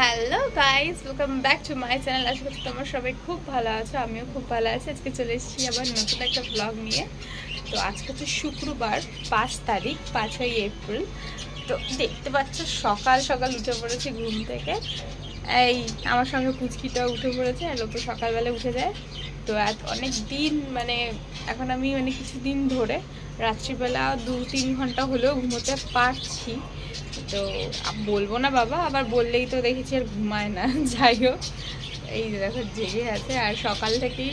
Hello guys, welcome back to my channel. আশা করছি তোমরা সবাই খুব ভালো আছো, আমিও খুব ভালো আছি। আজকে চলে এসেছি আবার নতুন একটা ব্লগ নিয়ে। তো আজকে হচ্ছে শুক্রবার 5 তারিখ, 5ই এপ্রিল। তো দেখতে পাচ্ছ সকাল সকাল উঠে পড়েছি ঘুম থেকে। এই আমার সঙ্গে পুচকিটাও উঠে পড়েছে, আর তো সকালবেলা উঠে যায়। তো অনেক দিন এখন আমি কিছুদিন ধরে রাত্রিবেলা 2-3 ঘন্টা হলেও ঘুমোতে পারছি। তো বলবো না বাবা, আবার বললেই তো দেখেছি আর ঘুমায় না। যাই হোক, এই দেখো জেগে আছে, আর সকাল থেকেই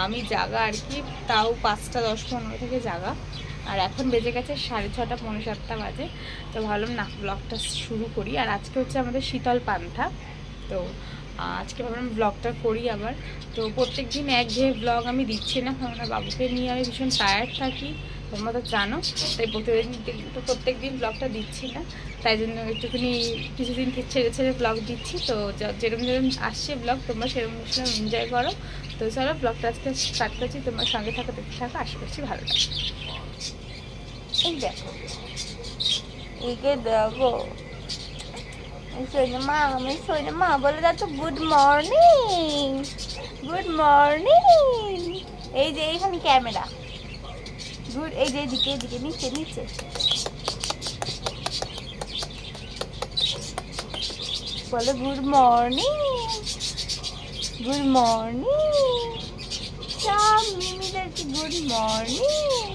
আমি জাগা আর কি, তাও 5টা 10-15 থেকে জাগা। আর এখন বেজে গেছে 6:30, 6:45 বাজে। তো ভাবলাম না, ব্লগটা শুরু করি। আর আজকে হচ্ছে আমাদের শীতল পান্থা। তো আজকে ভাবলাম ব্লগটা করি আবার। তো প্রত্যেক দিন একঘেয়ে ব্লগ আমি দিচ্ছি না, কারণ বাবুকে নিয়ে আমি ভীষণ টায়ার্ড থাকি, তোমরা তো জানো। তাই প্রত্যেক দিন ব্লগটা দিচ্ছি না, তাই জন্য একটুখানি কিছুদিন ছেড়ে ছেড়ে ব্লগ দিচ্ছি। তো যেরকম আসছে ব্লগ, তোমরা সেরকম এনজয় করো। তো চলো ব্লগটা আজকে স্টার্ট করছি, তোমার সঙ্গে থাকো, দেখতে থাকো, আশা করছি ভালো লাগে। এই দেখো, একে দেখো, মা বলে যাচ্ছ গুড মর্নিং, গুড মর্নিং। এই যে এইখানে ক্যামেরা, গুড, এই যে এদিকে এদিকে, নিচে নিচে বলে গুড মর্নিং, গুড মর্নিং। সব মিমিদেরকে গুড মর্নিং,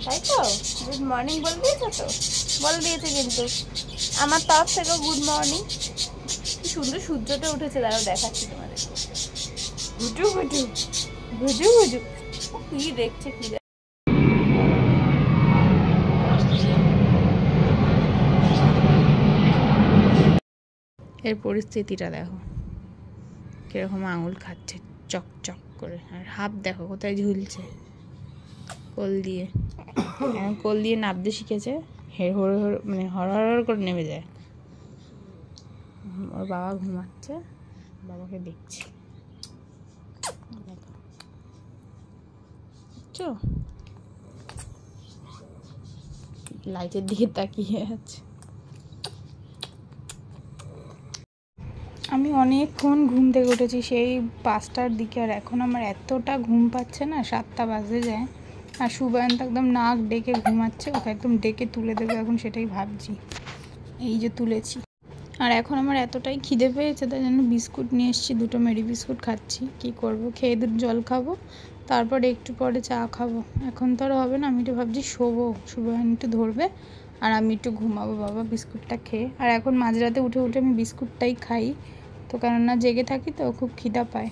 তাই তো? গুড মর্নিং বলে দিয়েছো তো? বলে দিয়েছে কিন্তু আমার তরফ থেকে গুড মর্নিং। কি সুন্দর সূর্যটা উঠেছে, দাঁড়াও দেখাচ্ছি তোমাদের। ঘুটু ঘুটু ঘুটু ঘুটু, কি দেখছে কি। এর পরিস্থিতিটা দেখো কিরকম, আঙুল খাচ্ছে চক চক করে। আর হাত দেখো কোথায় ঝুলছে, কোল দিয়ে। কোল দিয়ে নাবতে শিখেছে, হর হর করে নেমে যায়। ওর বাবা ঘুমাচ্ছে, বাবাকে দেখছি, দেখছো লাইটের দিকে তাকিয়ে আছে। আমি অনেকক্ষণ ঘুম থেকে উঠেছি, সেই 5টার দিকে, আর এখন আমার এতটা ঘুম পাচ্ছে না, 7টা বাজে যায়। আর সুবায়ন্ত একদম নাক ডেকে ঘুমাচ্ছে, ওকে একদম ডেকে তুলে দেবে এখন, সেটাই ভাবছি। এই যে তুলেছি। আর এখন আমার এতটাই খিদে পেয়েছে, তাই জন্য বিস্কুট নিয়ে এসেছি, 2টো মেরি বিস্কুট খাচ্ছি। কি করব, খেয়ে জল খাবো, তারপরে একটু পরে চা খাবো। এখন তো আর হবে না, আমি একটু ভাবছি শোবো, সুবায়ন একটু ধরবে আর আমি একটু ঘুমাবো বাবা বিস্কুটটা খেয়ে। আর এখন মাঝরাতে উঠে উঠে আমি বিস্কুটটাই খাই, তো কেননা জেগে থাকি তো খুব খিদা পায়।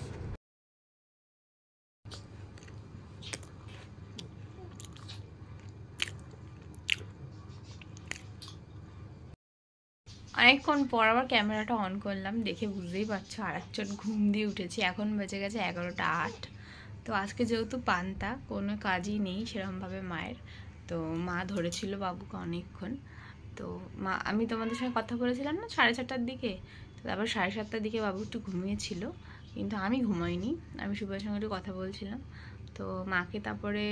অনেকক্ষণ পর আবার ক্যামেরাটা অন করলাম, দেখে বুঝতেই পারছো আর একজন ঘুম দিয়ে উঠেছি। এখন বেজে গেছে 11টা 8। তো আজকে যেহেতু পান্তা, কোনো কাজই নেই সেরকমভাবে মায়ের, তো মা ধরেছিল বাবুকে অনেকক্ষণ। তো আমি তোমাদের সঙ্গে কথা বলেছিলাম না 4:30টার দিকে, তো তারপর 7:30টার দিকে বাবু একটু ঘুমিয়েছিল, কিন্তু আমি ঘুমাইনি, আমি শুভর সঙ্গে একটু কথা বলছিলাম। তো মাকে তারপরে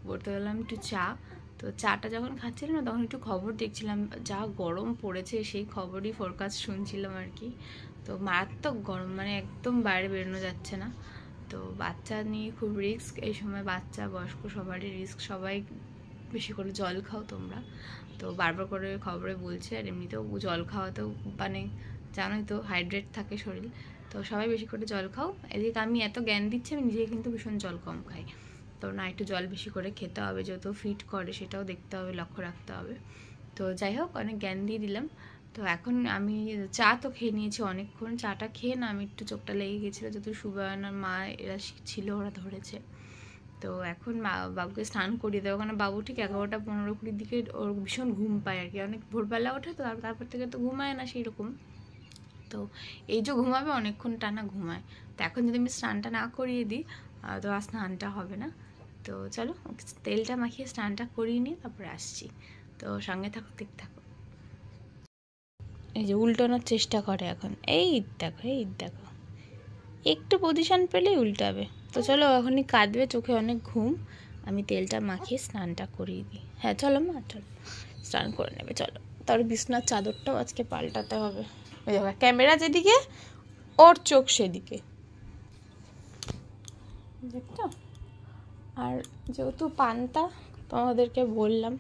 করতে গেলাম একটু চা। তো চাটা যখন খাচ্ছিলাম না, তখন একটু খবর দেখছিলাম, যা গরম পড়েছে সেই খবরই ফোরকাস্ট শুনছিলাম আর কি। তো মারাত্মক গরম, একদম বাইরে বেরোনো যাচ্ছে না। তো বাচ্চা নিয়ে খুব রিস্ক এই সময়, বাচ্চা বয়স্ক সবারই রিস্ক। সবাই বেশি করে জল খাও তোমরা, তো বারবার করে খবরে বলছে। আর এমনিতেও জল খাওয়াতেও জানোই তো হাইড্রেট থাকে শরীর, তো সবাই বেশি করে জল খাও। এদিকে আমি এত জ্ঞান দিচ্ছি, আমি নিজে কিন্তু ভীষণ জল কম খাই। তো না, একটু জল বেশি করে খেতে হবে, যত ফিট করে সেটাও দেখতে হবে, লক্ষ্য রাখতে হবে। তো যাই হোক, অনেক জ্ঞান দিয়ে দিলাম। তো এখন আমি চা তো খেয়ে নিয়েছি অনেকক্ষণ, চাটা খেয়ে না আমি একটু চোখটা লেগে গেছিলো, যেহেতু সুবায়নার মা এরা ছিল, ওরা ধরেছে। তো এখন বাবুকে স্নান করিয়ে দেবো, কারণ বাবু ঠিক 11টা 15-20 দিকে ওর ভীষণ ঘুম পায় আর কি, অনেক ভোরবেলা ওঠে, তো তারপর থেকে তো ঘুমায় না সেই রকম। তো এই যে ঘুমাবে অনেকক্ষণ টানা ঘুমায়, তো এখন যদি আমি স্নানটা না করিয়ে দিই তো আর স্নানটা হবে না। তো চলো তেলটা মাখিয়ে স্নানটা করিয়ে নিয়ে তারপরে আসছি, তো সঙ্গে থাকো, দেখতে থাকো। এই যে উল্টানোর চেষ্টা করে এখন, এই দেখো এই দেখো, একটু পজিশন পেলেই উল্টাবে। তো চলো, এখনই কাঁদবে, চোখে অনেক ঘুম, আমি তেলটা মাখিয়ে স্নানটা করিয়ে দিই। হ্যাঁ চলো মা, চলো স্নান করে নেবে, চলো তার বিছনার চাদরটাও আজকে পাল্টাতে হবে। ওই দেখো ক্যামেরা যেদিকে ওর চোখ সেদিকে, দেখতো। আর যেহেতু পান্তা তোমাদেরকে বললাম,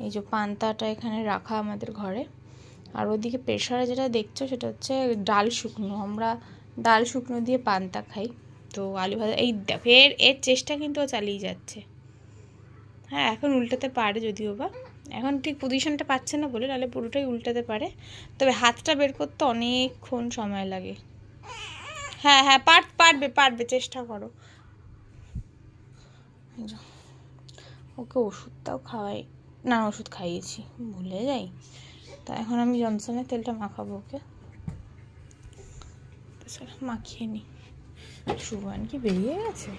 এই যে পান্তাটা এখানে রাখা আমাদের ঘরে। আর ওদিকে প্রেশারে যেটা দেখছো সেটা হচ্ছে ডাল শুকনো, আমরা ডাল শুকনো দিয়ে পান্তা খাই। তো আলু ভাজা, এই দেখো এর চেষ্টা কিন্তু ও চালিয়ে যাচ্ছে। হ্যাঁ এখন উল্টাতে পারে যদিও বা, এখন ঠিক পজিশনটা পাচ্ছে না বলে, নাহলে পুরোটাই উল্টাতে পারে। তবে হাতটা বের করতে অনেকক্ষণ সময় লাগে। হ্যাঁ হ্যাঁ পারবে, চেষ্টা করো। ওকে ওষুধটাও খাওয়াই না, ওষুধ খাইয়েছি ভুলে যাই। তা এখন আমি জনসনের তেলটা মাখাবো ওকে, মাখিয়ে নিই। সুবান কি বেরিয়ে গেছে?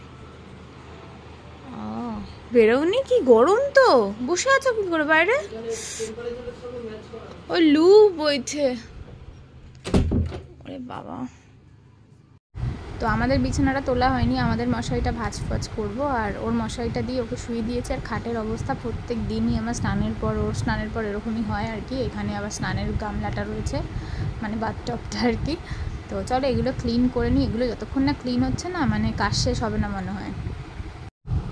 বেরোনি? কি গরম তো, বসে আছো কি করে বাইরে? ওই লু বইছে, ওরে বাবা। তো আমাদের বিছানাটা তোলা হয়নি, আমাদের মশারিটা ভাঁজ করবো। আর ওর মশারিটা দিয়ে ওকে শুয়ে দিয়েছে। আর খাটের অবস্থা প্রত্যেক দিনই আমার ওর স্নানের পর এরকমই হয় আর কি। এখানে আবার স্নানের গামলাটা রয়েছে, মানে বাথটবটা আর কি। তো চলো এগুলো ক্লিন করে নিই। এগুলো যতক্ষণ না ক্লিন হচ্ছে না, মানে কাজ শেষ হবে না মনে হয়।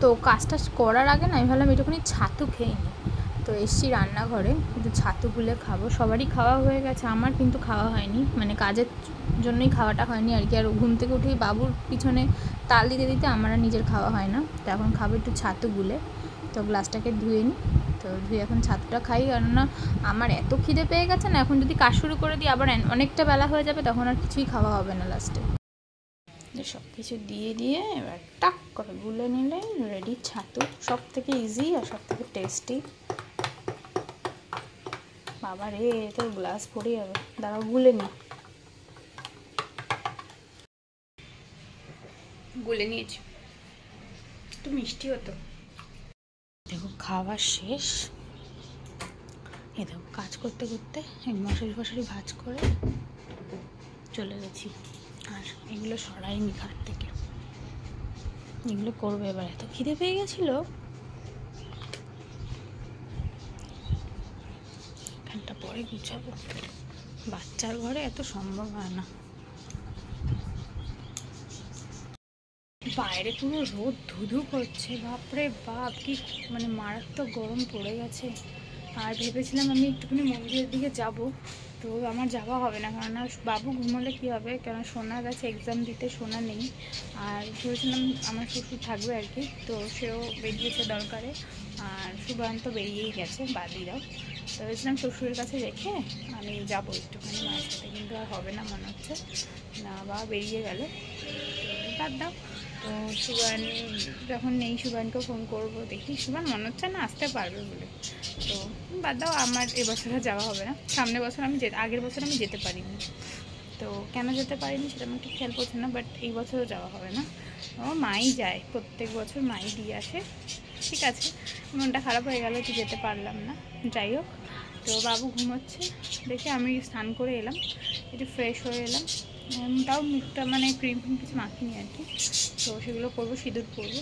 তো কাজটা করার আগে না আমি ভাবলাম একটুখানি ছাতু খেয়ে নিই। তো এসছি রান্নাঘরে, কিন্তু ছাতু গুলে খাবো। সবারই খাওয়া হয়ে গেছে, আমার কিন্তু খাওয়া হয়নি, মানে কাজের জন্যই খাওয়াটা হয়নি আর কি। আর ঘুম থেকে উঠেই বাবুর পিছনে তাল দিতে আমার আর নিজের খাওয়া হয় না। তো এখন খাবো একটু ছাতু গুলে। তো গ্লাসটাকে ধুয়ে নিই, তো ধুয়ে এখন ছাতুটা খাই। কেননা আমার এত খিদে পেয়ে গেছে না, এখন যদি কাজ শুরু করে দিই আবার অনেকটা বেলা হয়ে যাবে, তখন আর কিছুই খাওয়া হবে না লাস্টে। সব কিছু দিয়ে এবার টাক করে গুলে নিলে রেডি ছাতু। সব থেকে ইজি আর সব থেকে টেস্টি। বাবা রে, তো গ্লাস পড়ে যাবে, দাঁড়াও গুলে নি। গুলে নিয়েছি, একটু মিষ্টি হতো। দেখো খাওয়া শেষ। এ দেখো কাজ করতে করতে মশারি ভাঁজ করে চলে গেছি। আর এগুলো সরাইনি খাট থেকে, এগুলো করবে এবার। এত খিদে পেয়ে গেছিল। এখানটা পরে গুছাবো, বাচ্চার ঘরে এত সম্ভব হয় না। বাইরে পুরো রোদ ধুধু করছে, বাপরে বাপ, কি মানে মারাত্মক গরম পড়ে গেছে। আর ভেবেছিলাম আমি একটুখানি মন্দিরের দিকে যাব, তো আমার যাওয়া হবে না, কারণ বাবু ঘুমোলে কী হবে, কেন সোনা গেছে এক্সাম দিতে, সোনা নেই। আর ভেবেছিলাম আমার শ্বশুর থাকবে আর কি, তো সেও বেরিয়েছে দরকারে। আর সুবান তো বেরিয়েই গেছে, বাদিরাও। তো ভেবেছিলাম শ্বশুরের কাছে রেখে আমি যাবো একটুখানি মায়ের সাথে, কিন্তু আর হবে না মনে হচ্ছে। না বাবা বেরিয়ে গেল, বাদ দাও। তো সুবান যখন নেই, সুবানকেও ফোন করবো, দেখি সুবান মনে হচ্ছে না আসতে পারবে বলে। তো বাদ দাও, আমার এবছর যাওয়া হবে না। সামনের বছর আগের বছর আমি যেতে পারিনি, তো কেন যেতে পারিনি সেটা আমার ঠিক খেয়াল করছে না, বাট এই বছরও যাওয়া হবে না। ও মাই যায়, প্রত্যেক বছর মাই দিয়ে আসে। ঠিক আছে, মনটা খারাপ হয়ে গেল তো যেতে পারলাম না। যাই হোক, তো বাবু ঘুমোচ্ছে দেখে আমি স্নান করে এলাম, একটু ফ্রেশ হয়ে এলাম। তাও মুখটা মানে ক্রিম কিছু মাখিনি আর কি। তো সেগুলো করবো, সিঁদুর পরবো।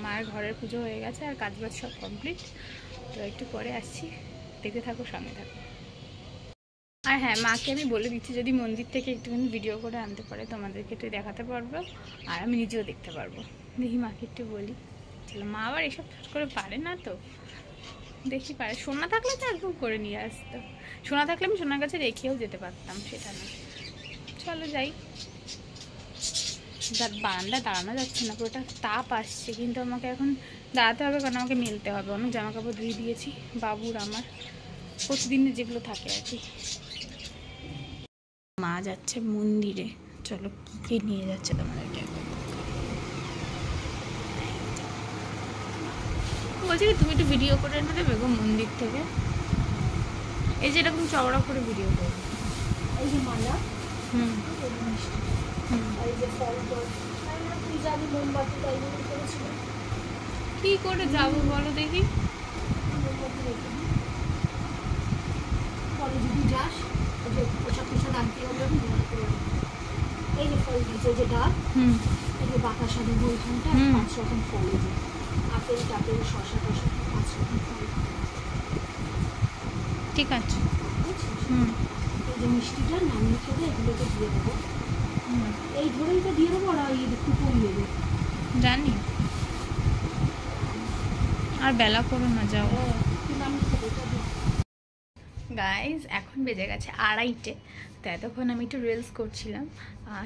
মায়ের ঘরের পুজো হয়ে গেছে আর কাজবাজ সব কমপ্লিট। তো একটু পরে আসছি, দেখতে থাকো, সামনে থাকো। আর হ্যাঁ, মাকে আমি বলে দিচ্ছি যদি মন্দির থেকে একটুখানি ভিডিও করে আনতে পারে তোমাদেরকে একটু দেখাতে পারবো, আর আমি নিজেও দেখতে পারবো। দেখি মাকে একটু বলি। চলো, মা আবার এসব করে পারে না, তো দেখি পারে। সোনা থাকলে তো একদম করে নিয়ে আসতো, সোনা থাকলে আমি সোনার কাছে রেখেও যেতে পারতাম, সেটা না। চলো যাই। বারান্দা দাঁড়ানো যাচ্ছে না, পুরোটা তাপ আসছে, কিন্তু আমাকে এখন দাঁড়াতে হবে, কারণ আমাকে মেলতে হবে। অনেক জামা কাপড় ধুয়ে দিয়েছি, বাবুর আমার প্রতিদিনের যেগুলো থাকে আর কি। মা যাচ্ছে মন্দিরে, চলো কি নিয়ে যাচ্ছে তোমাদেরকে। বলছি কি তুমি একটু ভিডিও করে এনে দেবে গো মন্দির থেকে, এই যে এরকম চওড়া করে ভিডিও করবে। এই যে মালা, কি করে যাবো বলো দেখি। যদি যাস পোশাক টোশাক আনতে হবে, এই যে ফল দিয়েছে, যে ডাব, এই যে বাতাসা দেবো ওইখানটা 5 রকম ফল, আপেল টাপেল শশা টশা 5 রকম ফল। ঠিক আছে। এই যে মিষ্টিটা নামিয়ে ফেলে এগুলোকে দিয়ে দেবো, এই ধরেই তো দিয়ে দেবো, ওরা একটু কম দেবে। জানি, আর বেলা করো না, যাও। গাইজ এখন বেজে গেছে 2:30, তো এতক্ষণ আমি একটু রিলস করছিলাম।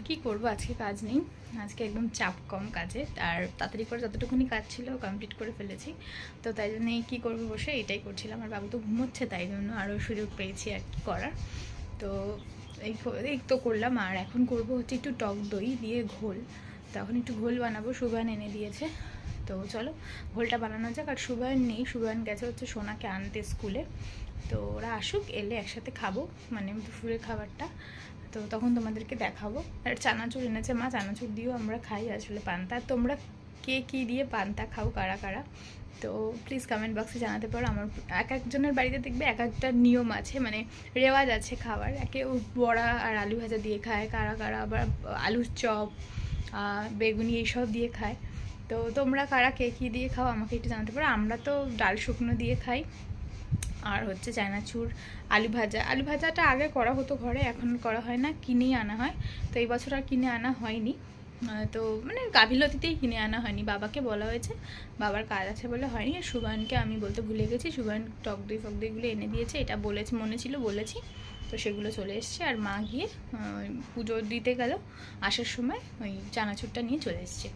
কি করব, আজকে কাজ নেই, আজকে একদম চাপ কম কাজে, আর তাড়াতাড়ি করে যতটুকুনি কাজ ছিল কমপ্লিট করে ফেলেছি। তো তাই জন্য কি করবো, বসে এটাই করছিলাম। আর বাবু তো ঘুমোচ্ছে, তাই জন্য আরও সুযোগ পেয়েছি আর কি করার। তো এই তো করলাম। আর এখন করব হচ্ছে একটু টক দই দিয়ে ঘোল। তো এখন একটু ঘোল বানাবো, সুগান এনে দিয়েছে। তো চলো ঘোলটা বানানো যাক। আর সুগান নেই, সুগান গেছে হচ্ছে সোনাকে আনতে স্কুলে। তো ওরা আসুক, এলে একসাথে খাবো, মানে দুপুরের খাবারটা। তো তখন তোমাদেরকে দেখাবো। আর চানাচুর এনেছে মা, চানাচুর দিয়েও আমরা খাই আসলে পান্তা। তোমরা কে কী দিয়ে পান্তা খাও, কারা কারা, তো প্লিজ কমেন্ট বক্সে জানাতে পারো। আমার এক একজনের বাড়িতে দেখবে এক একটা নিয়ম আছে, মানে রেওয়াজ আছে খাবার। কেউ বড়া আর আলু ভাজা দিয়ে খায়, কারা কারা আবার আলুর চপ, বেগুনি এইসব দিয়ে খায়। তো তোমরা কারা কে কী দিয়ে খাও আমাকে একটু জানাতে পারো। আমরা তো ডাল শুকনো দিয়ে খাই। আর হচ্ছে চানাচুর, আলু ভাজা। আলু ভাজাটা আগে করা হতো ঘরে, এখন করা হয় না, কিনেই আনা হয়। তো এই বছর আর কিনে আনা হয়নি, তো মানে গাফিলতিতেই কিনে আনা হয়নি। বাবাকে বলা হয়েছে, বাবার কাজ আছে বলে হয়নি। আর সুগানকে আমি বলতে ভুলে গেছি, সুগান টক দই ফক দইগুলো এনে দিয়েছে, এটা বলেছি, মনে ছিল বলেছি। তো সেগুলো চলে এসছে। আর মা গিয়ে পুজো দিতে গেল, আসার সময় ওই চানাচুরটা নিয়ে চলে এসছে।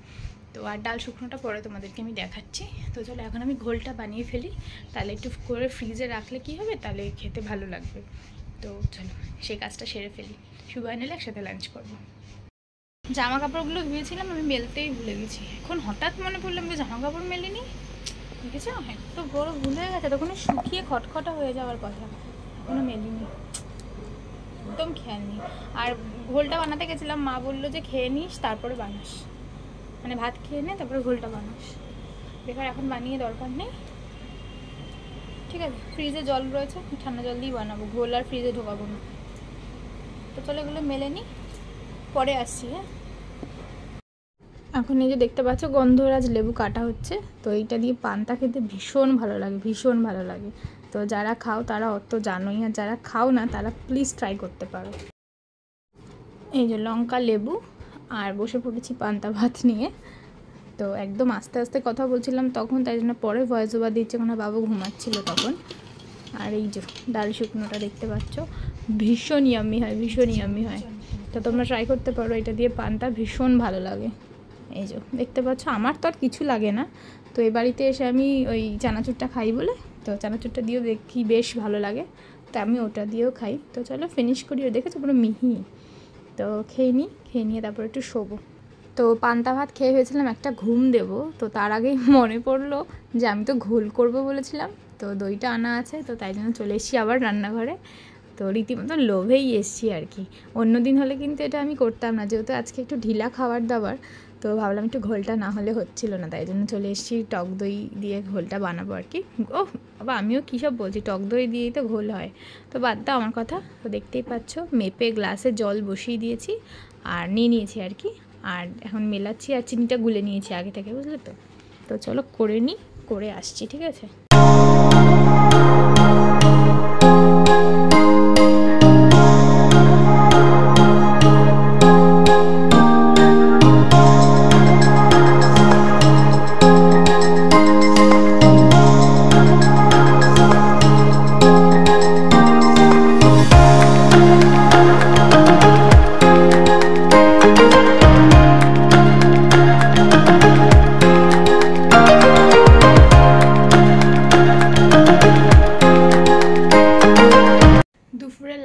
তো আর ডাল শুকনোটা পরে তোমাদেরকে আমি দেখাচ্ছি। তো চলো এখন আমি ঘোলটা বানিয়ে ফেলি, তাহলে একটু করে ফ্রিজে রাখলে কি হবে, তাহলে খেতে ভালো লাগবে। তো চলো সেই কাজটা সেরে ফেলি, সুগার নিলে একসাথে লাঞ্চ করবো। জামা কাপড়গুলো ধুয়েছিলাম, আমি মেলতেই ভুলে গেছি। এখন হঠাৎ মনে পড়লাম যে জামা কাপড় মেলিনি, দেখেছো একটু বড় ভুল হয়ে গেছে। তখন শুকিয়ে খটখটা হয়ে যাওয়ার কথা, এখনো মেলিনি, একদম খেয়াল নেই। আর ঘোলটা বানাতে গেছিলাম, মা বললো যে খেয়ে নিস তারপরে বানাস, মানে ভাত খেয়ে নে তারপরে ঘোলটা বানাস। বেকার এখন বানিয়ে দরকার নেই, ঠিক আছে। ফ্রিজে জল রয়েছে, ঠান্ডা জল দিয়েই বানাবো, ঘোল আর ফ্রিজে ঢোকাবো না। তো চলো এগুলো মেলে নিই, পরে আসছি। হ্যাঁ, এখন এই যে দেখতে পাচ্ছ গন্ধরাজ লেবু কাটা হচ্ছে। তো এইটা দিয়ে পান্তা খেতে ভীষণ ভালো লাগে, ভীষণ ভালো লাগে। তো যারা খাও তারা অত জানোই, আর যারা খাও না তারা প্লিজ ট্রাই করতে পারো। এই যে লঙ্কা, লেবু, আর বসে পড়েছি পান্তা ভাত নিয়ে। তো একদম আস্তে আস্তে কথা বলছিলাম তখন, তাই জন্য পরে ভয়েস ওভার দিচ্ছে, কোনো বাবু ঘুমাচ্ছিল তখন। আর এই যে ডাল শুকনোটা দেখতে পাচ্ছ, ভীষণ ইয়াম্মি হয়, ভীষণ ইয়াম্মি হয়। তো তোমরা ট্রাই করতে পারো, এটা দিয়ে পান্তা ভীষণ ভালো লাগে। এই যে দেখতে পাচ্ছ, আমার তো আর কিছু লাগে না। তো এই বাড়িতে এসে আমি ওই চানাচুরটা খাই বলে, তো চানাচুরটা দিয়েও দেখি বেশ ভালো লাগে, তো আমি ওটা দিয়েও খাই। তো চলো ফিনিশ করি, দেখেছো পুরো মিহি। তো খেয়ে নিই, খেয়ে নিয়ে তারপর একটু শোবো। তো পান্তা ভাত খেয়ে হয়েছিলাম একটা ঘুম দেব, তো তার আগেই মনে পড়লো যে আমি তো ঘোল করবো বলেছিলাম। তো দইটা আনা আছে, তো তাই জন্য চলে এসেছি আবার রান্নাঘরে। তো রীতিমতো লোভেই এসছি আর কি। অন্য দিন হলে কিন্তু এটা আমি করতাম না, যেহেতু আজকে একটু ঢিলা খাবার দাবার, তো ভাবলাম একটু ঘোলটা না হলে হচ্ছিল না, তাই জন্য চলে এসেছি টক দই দিয়ে ঘোলটা বানাবো আর কি। ও বাবা, আমিও কী সব বলছি, টক দই দিয়েই তো ঘোল হয়। তো বাদ দাও আমার কথা। তো দেখতেই পাচ্ছ মেপে গ্লাসে জল বসিয়ে দিয়েছি আর নিয়ে নিয়েছি আর কি। আর এখন মেলাচ্ছি, আর চিনিটা গুলে নিয়েছি আগে থেকে, বুঝলে তো। তো চলো করে নিই, করে আসছি, ঠিক আছে।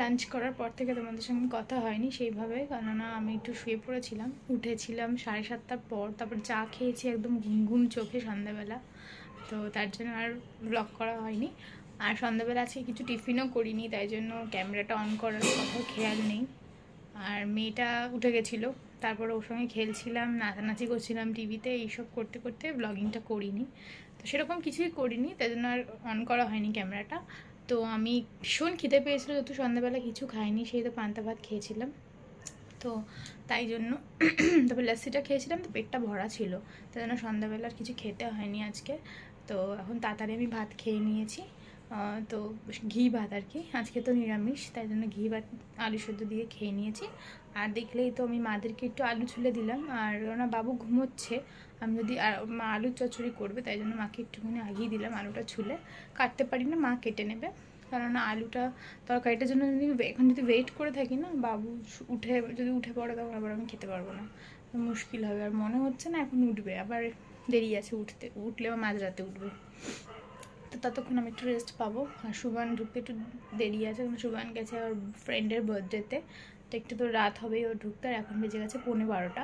লাঞ্চ করার পর থেকে তোমাদের সঙ্গে কথা হয়নি সেইভাবে, কেননা আমি একটু শুয়ে পড়েছিলাম, উঠেছিলাম 7:30টার পর, তারপর চা খেয়েছি একদম ঘুম ঘুম চোখে সন্ধ্যাবেলা। তো তার জন্য আর ব্লগ করা হয়নি। আর সন্ধ্যাবেলা আজকে কিছু টিফিনও করিনি, তাই জন্য ক্যামেরাটা অন করার কথা খেয়াল নেই। আর মেয়েটা উঠে গেছিলো, তারপর ওর সঙ্গে খেলছিলাম, নাচানাচি করছিলাম টিভিতে, এইসব করতে করতে ব্লগিংটা করিনি। তো সেরকম কিছুই করিনি, তাই জন্য আর অন করা হয়নি ক্যামেরাটা। তো আমি ভীষণ খিদে পেয়েছিলো, যেহেতু সন্ধ্যাবেলা কিছু খাইনি, সেই তো পান্তা ভাত খেয়েছিলাম, তো তাই জন্য তারপর লস্যিটা খেয়েছিলাম, তো পেটটা ভরা ছিল, তাই জন্য সন্ধ্যাবেলা আর কিছু খেতে হয়নি আজকে। তো এখন তাড়াতাড়ি আমি ভাত খেয়ে নিয়েছি, তো ঘি ভাত আর কি, আজকে তো নিরামিষ, তাই জন্য ঘি ভাত আলু সেদ্ধ দিয়ে খেয়ে নিয়েছি। আর দেখলেই তো আমি মাদেরকে একটু আলু ছুলে দিলাম, আর ওনা বাবু ঘুমোচ্ছে, আমি যদি মা আলুর চচ্চড়ি করবে তাই জন্য মাকে একটুখানি আগিয়ে দিলাম, আলুটা ছুলে কাটতে পারি না, মা কেটে নেবে। কারণ আলুটা তরকারিটার জন্য যদি এখন যদি ওয়েট করে থাকি না, বাবু যদি উঠে পড়ে তখন আবার আমি খেতে পারবো না, মুশকিল হবে। আর মনে হচ্ছে না এখন উঠবে, আবার দেরি আছে উঠলে আবার মাঝরাতে উঠবে, তো ততক্ষণ আমি একটু রেস্ট পাবো। আর সুবান ঢুকতে একটু দেরি আছে, কারণ সুবান গেছে ওর ফ্রেন্ডের বার্থডেতে, তো একটু তো রাত হবেই ওর ঢুকতে, আর এখন বেজে গেছে 11:15।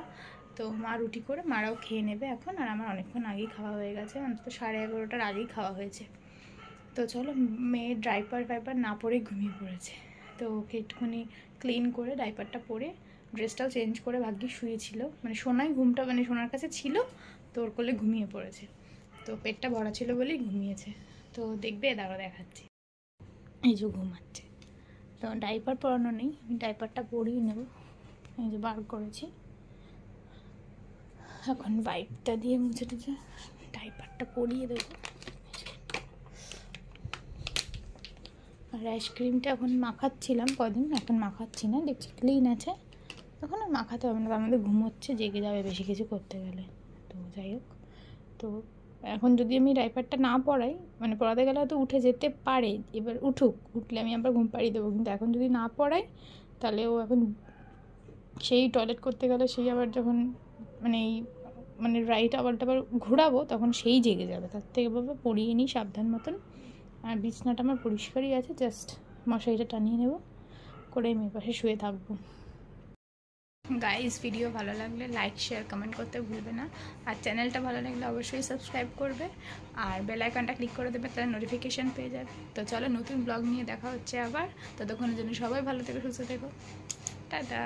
তো মা রুটি করে মারাও খেয়ে নেবে এখন, আর আমার অনেকক্ষণ আগেই খাওয়া হয়ে গেছে, অন্তত 11:30টার আগেই খাওয়া হয়েছে। তো চলো, মেয়ে ডাইপার না পরে ঘুমিয়ে পড়েছে, তো ওকে একটুখানি ক্লিন করে ডাইপারটা পরে ড্রেসটাও চেঞ্জ করে ভাগ্যি শুয়েছিল, মানে সোনাই ঘুমটা মানে সোনার কাছে ছিল, তো ওর কোলে ঘুমিয়ে পড়েছে, তো পেটটা ভরা ছিল বলেই ঘুমিয়েছে। তো দেখবে দাঁড়া দেখাচ্ছি, এই যে ঘুমাচ্ছে। তো ডাইপার পরানো নেই, আমি ডাইপারটা পরিয়ে নেব, এই যে বার করেছি, এখন ওয়াইপটা দিয়ে মুছে টুছে ডাইপারটা পরিয়ে দেবো। আর আইসক্রিমটা এখন মাখাচ্ছিলাম কদিন, এখন মাখাচ্ছি না, দেখছি ক্লিন আছে, তখন আর মাখাতে হবে না, তার মধ্যে ঘুমোচ্ছে, জেগে যাবে বেশি কিছু করতে গেলে। তো যাই হোক, তো এখন যদি আমি ডাইপারটা না পরাই, মানে পরাতে গেলে হয়তো উঠে যেতে পারে, এবার উঠলে আমি আবার ঘুম পাড়িয়ে দেবো, কিন্তু এখন যদি না পরাই তাহলে ও এখন সেই টয়লেট করতে গেলে সেই আবার যখন মানে রাইট আবার ঘোরাবো তখন সেই জেগে যাবে, তার থেকে বাবা পরিয়ে নিই সাবধান মতন। আর বিছনাটা আমার পরিষ্কারই আছে, জাস্ট মশারিটা টানিয়ে নেব করে আমি পাশে শুয়ে থাকবো। গাইস, ভিডিও ভালো লাগলে লাইক শেয়ার কমেন্ট করতে ভুলবে না, আর চ্যানেলটা ভালো লাগলে অবশ্যই সাবস্ক্রাইব করবে, আর বেল আইকনটা ক্লিক করে দেবে, তাহলে নোটিফিকেশান পেয়ে যাবে। তো চলো, নতুন ব্লগ নিয়ে দেখা হচ্ছে আবার, ততক্ষণের জন্য সবাই ভালো থেকো, সুস্থ থেকো, টাটা।